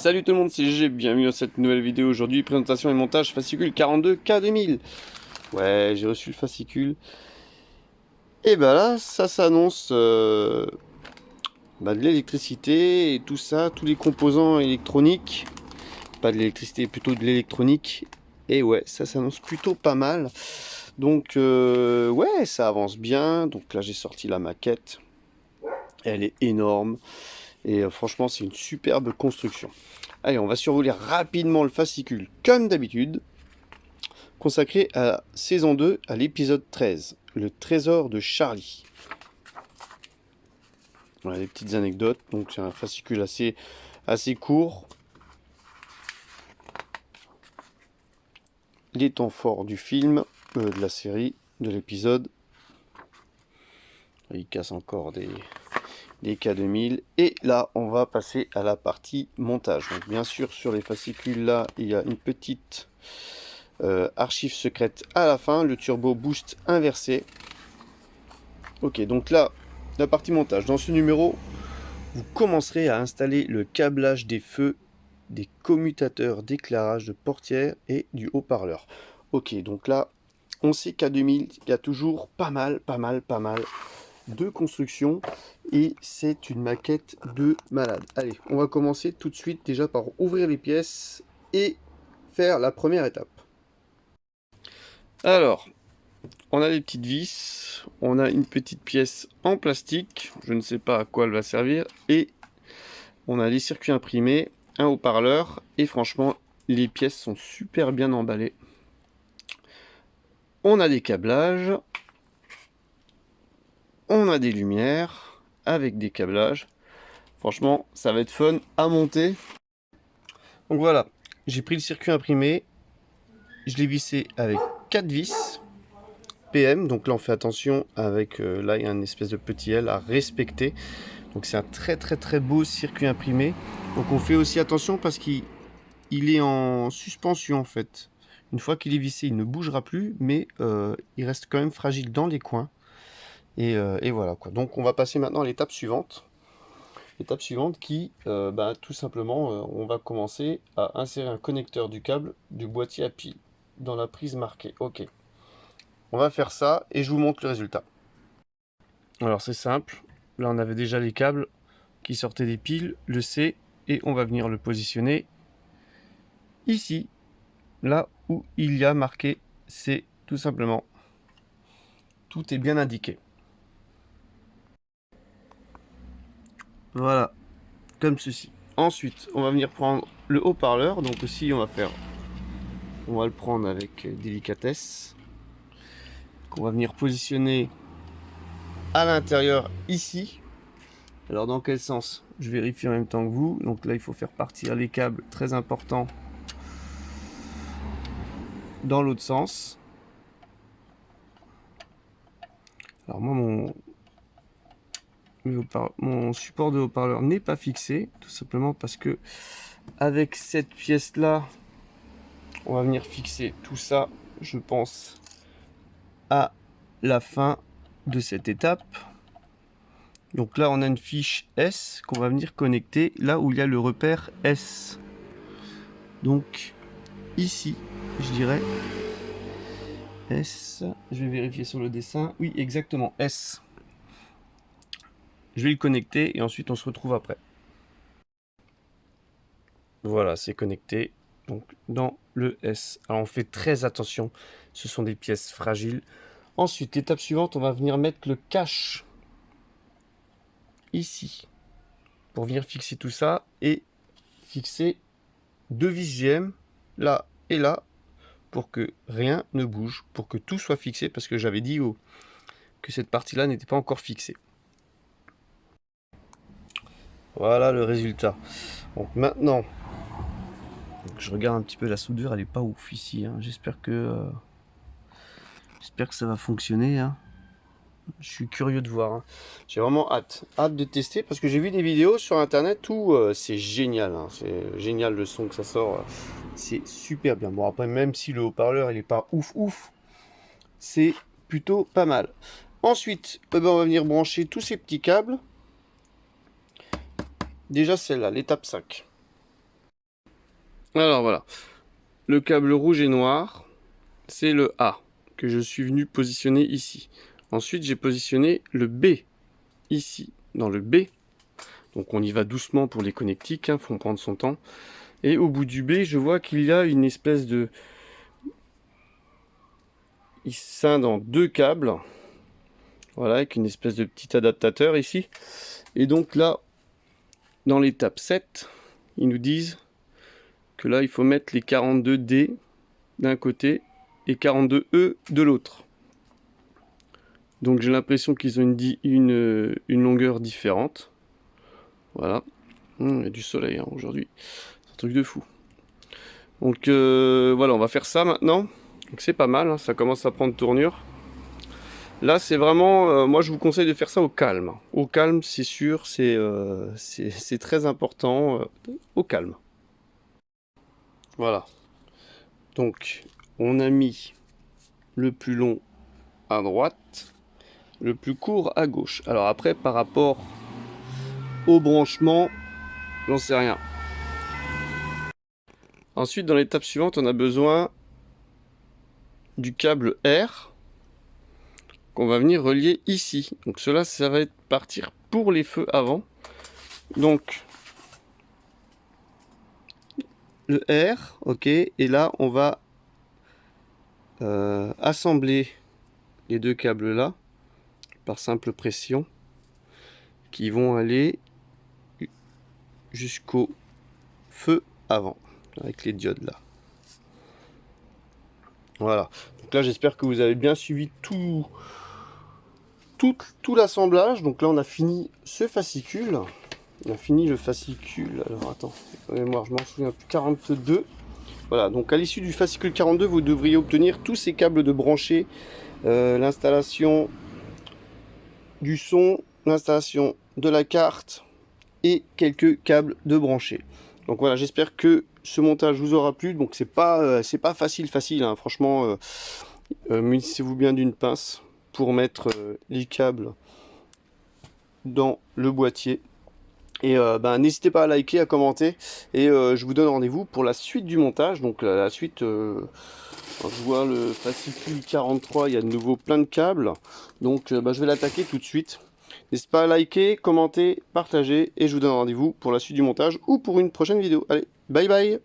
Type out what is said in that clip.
Salut tout le monde, c'est GG, bienvenue dans cette nouvelle vidéo. Aujourd'hui, présentation et montage fascicule 42 K2000. Ouais, j'ai reçu le fascicule. Et bah là, ça s'annonce de l'électricité et tout ça, tous les composants électroniques. Pas de l'électricité, plutôt de l'électronique. Et ouais, ça s'annonce plutôt pas mal. Donc ouais, ça avance bien. Donc là, j'ai sorti la maquette. Elle est énorme. Et franchement, c'est une superbe construction. Allez, on va survoler rapidement le fascicule comme d'habitude, consacré à la saison 2, à l'épisode 13, le trésor de Charlie. Voilà des petites anecdotes, donc c'est un fascicule assez court. Les temps forts du film, de la série, de l'épisode. Il casse encore des K2000. Et là, on va passer à la partie montage. Donc, bien sûr, sur les fascicules là, il y a une petite archive secrète à la fin, le turbo boost inversé. Ok, donc là, la partie montage. Dans ce numéro, vous commencerez à installer le câblage des feux, des commutateurs d'éclairage de portière et du haut-parleur. Ok, donc là, on sait qu'à 2000, il y a toujours pas mal de construction et c'est une maquette de malade. Allez, on va commencer tout de suite déjà par ouvrir les pièces et faire la première étape. Alors, on a des petites vis, on a une petite pièce en plastique, je ne sais pas à quoi elle va servir, et on a des circuits imprimés, un haut-parleur, et franchement, les pièces sont super bien emballées. On a des câblages, on a des lumières avec des câblages. Franchement, ça va être fun à monter. Donc voilà, j'ai pris le circuit imprimé, je l'ai vissé avec 4 vis PM, donc là on fait attention avec, là il y a une espèce de petit L à respecter. Donc c'est un très beau circuit imprimé. Donc on fait aussi attention parce qu'il est en suspension en fait. Une fois qu'il est vissé, il ne bougera plus, mais il reste quand même fragile dans les coins. Et voilà quoi. Donc on va passer maintenant à l'étape suivante. L'étape suivante qui, tout simplement, on va commencer à insérer un connecteur du câble du boîtier à pile dans la prise marquée. Ok. On va faire ça et je vous montre le résultat. Alors c'est simple. Là on avait déjà les câbles qui sortait des piles, le C, et on va venir le positionner ici, là où il y a marqué C, tout simplement. Tout est bien indiqué. Voilà, comme ceci. Ensuite, on va venir prendre le haut-parleur, donc aussi on va le prendre avec délicatesse. On va venir positionner à l'intérieur ici. Alors dans quel sens? Je vérifie en même temps que vous. Donc là, il faut faire partir les câbles, très importants, dans l'autre sens. Alors moi, mon support de haut-parleur n'est pas fixé, tout simplement parce que avec cette pièce là, on va venir fixer tout ça, je pense, à la fin de cette étape. Donc là, on a une fiche S qu'on va venir connecter là où il y a le repère S. Donc ici, je dirais S. Je vais vérifier sur le dessin. Oui, exactement, S. Je vais le connecter et ensuite on se retrouve après. Voilà, c'est connecté. Donc dans le S. Alors on fait très attention, ce sont des pièces fragiles. Ensuite, l'étape suivante, on va venir mettre le cache ici pour venir fixer tout ça et fixer deux vis GM là et là pour que rien ne bouge, pour que tout soit fixé parce que j'avais dit que cette partie-là n'était pas encore fixée. Voilà le résultat. Donc maintenant, je regarde un petit peu la soudure, elle est pas ouf ici. Hein. J'espère que ça va fonctionner. Hein. Je suis curieux de voir. Hein. J'ai vraiment hâte de tester parce que j'ai vu des vidéos sur internet où c'est génial. Hein. C'est génial le son que ça sort. C'est super bien. Bon après même si le haut-parleur il est pas ouf, c'est plutôt pas mal. Ensuite, on va venir brancher tous ces petits câbles. Déjà celle-là, l'étape 5. Alors voilà, le câble rouge et noir, c'est le A que je suis venu positionner ici. Ensuite, j'ai positionné le B ici, dans le B. Donc on y va doucement pour les connectiques, hein, faut prendre son temps. Et au bout du B, je vois qu'il y a une espèce de... Il scinde en deux câbles. Voilà, avec une espèce de petit adaptateur ici. Et donc là, dans l'étape 7, ils nous disent que là, il faut mettre les 42D d'un côté et 42E de l'autre. Donc j'ai l'impression qu'ils ont une longueur différente. Voilà. Il y a du soleil hein, aujourd'hui. C'est un truc de fou. Donc voilà, on va faire ça maintenant. Donc c'est pas mal, hein, ça commence à prendre tournure. Là c'est vraiment, moi je vous conseille de faire ça au calme. Au calme c'est sûr, c'est très important, au calme. Voilà. Donc on a mis le plus long à droite, le plus court à gauche. Alors après par rapport au branchement, j'en sais rien. Ensuite dans l'étape suivante on a besoin du câble R qu'on va venir relier ici. Donc cela, ça va être partir pour les feux avant. Donc le R, ok, et là on va assembler les deux câbles là par simple pression qui vont aller jusqu'au feu avant avec les diodes là. Voilà. Donc là j'espère que vous avez bien suivi tout l'assemblage. Donc là on a fini ce fascicule. On a fini le fascicule. Alors attends, mémoire, je m'en souviens plus. 42. Voilà, donc à l'issue du fascicule 42, vous devriez obtenir tous ces câbles de brancher, l'installation du son, l'installation de la carte et quelques câbles de brancher. Donc voilà, j'espère que ce montage vous aura plu. Donc c'est pas facile, hein. Franchement, munissez-vous bien d'une pince pour mettre les câbles dans le boîtier. Et n'hésitez pas à liker, à commenter. Et je vous donne rendez-vous pour la suite du montage. Donc la suite, je vois le fascicule 43, il y a de nouveau plein de câbles. Donc je vais l'attaquer tout de suite. N'hésitez pas à liker, commenter, partager. Et je vous donne rendez-vous pour la suite du montage ou pour une prochaine vidéo. Allez, bye bye!